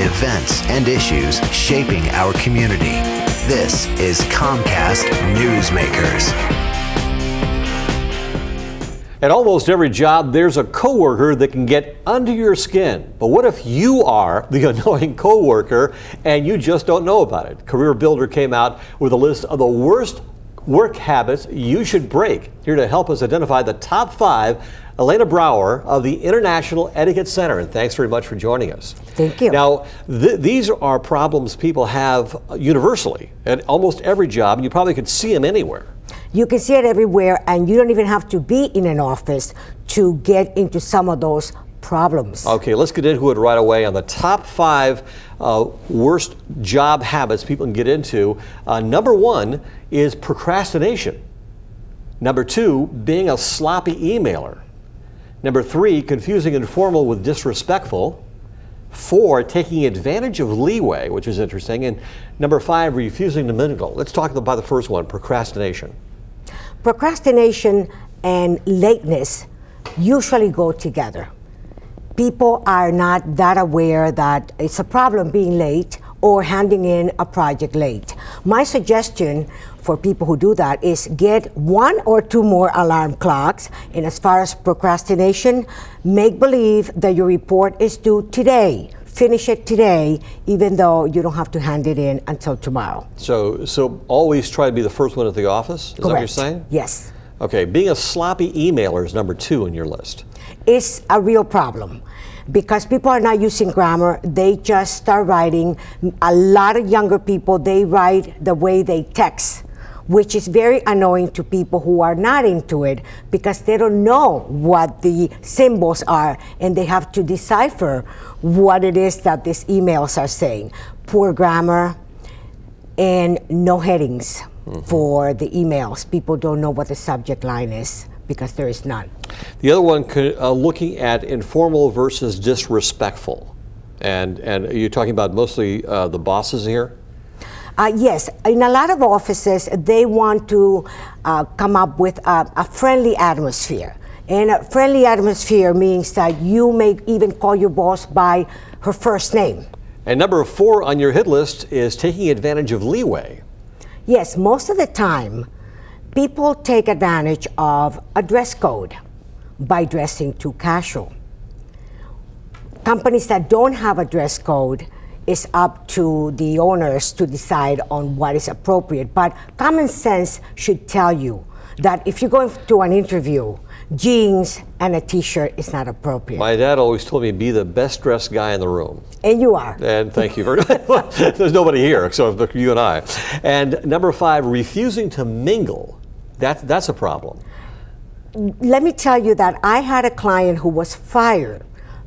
events, and issues shaping our community. This is Comcast Newsmakers. At almost every job, there's a coworker that can get under your skin. But what if you are the annoying coworker and you just don't know about it? Career Builder came out with a list of the worst work habits you should break. Here to help us identify the top 5, Elena Brower of the International Etiquette Center. And thanks very much for joining us. Thank you. Now, these are problems people have universally at almost every job, and you probably could see them anywhere. You can see it everywhere, and you don't even have to be in an office to get into some of those problems. Okay, let's get into it right away. On the top 5 worst job habits people can get into, number 1 is procrastination. Number 2, being a sloppy emailer. Number 3, confusing informal with disrespectful. 4, taking advantage of leeway, which is interesting. And number 5, refusing to mingle. Let's talk about the first one, procrastination. Procrastination and lateness usually go together. People are not that aware that it's a problem being late or handing in a project late. My suggestion for people who do that is get 1 or 2 more alarm clocks. And as far as procrastination, make believe that your report is due today. Finish it today, even though you don't have to hand it in until tomorrow. So always try to be the first one at the office? Is Correct. that what you're saying? Yes. Okay, being a sloppy emailer is number 2 on your list. It's a real problem because people are not using grammar. They just start writing. A lot of younger people, they write the way they text, which is very annoying to people who are not into it because they don't know what the symbols are and they have to decipher what it is that these emails are saying. Poor grammar and no headings for the emails. People don't know what the subject line is because there is none. The other one, looking at informal versus disrespectful. And are you talking about mostly the bosses here? Yes, in a lot of offices, they want to come up with a friendly atmosphere. And a friendly atmosphere means that you may even call your boss by her first name. And number 4 on your hit list is taking advantage of leeway. Yes, most of the time, people take advantage of a dress code by dressing too casual. Companies that don't have a dress code, it's up to the owners to decide on what is appropriate. But common sense should tell you that if you're going to an interview, jeans and a t-shirt is not appropriate. My dad always told me, be the best dressed guy in the room. And you are. And thank you very much. There's nobody here, so you and I. And number 5, refusing to mingle. That's a problem. Let me tell you that I had a client who was fired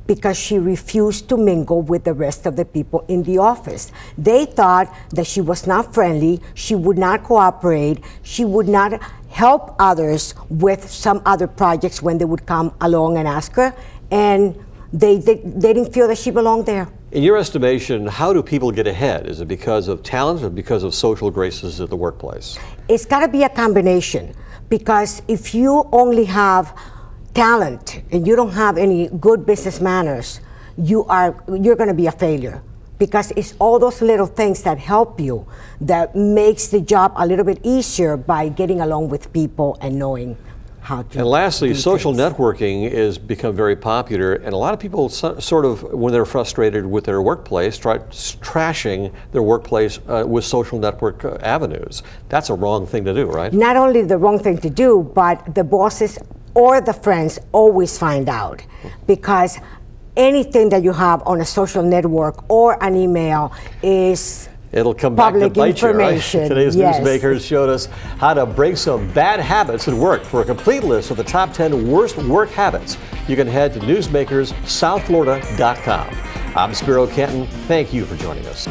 because she refused to mingle with the rest of the people in the office. They thought that she was not friendly, she would not cooperate, she would not help others with some other projects when they would come along and ask her, and they didn't feel that she belonged there. In your estimation, how do people get ahead? Is it because of talent or because of social graces at the workplace? It's got to be a combination, because if you only have talent and you don't have any good business manners, you're going to be a failure, because it's all those little things that help you that makes the job a little bit easier by getting along with people and knowing how to. And lastly, social networking has become very popular, and a lot of people sort of, when they're frustrated with their workplace, try trashing their workplace with social network avenues. That's a wrong thing to do, right? Not only the wrong thing to do, but the bosses or the friends always find out, because anything that you have on a social network or an email is It'll come back to bite you, right? Today's Newsmakers showed us how to break some bad habits at work. For a complete list of the top 10 worst work habits, you can head to newsmakerssouthflorida.com. I'm Spiro Kenton. Thank you for joining us.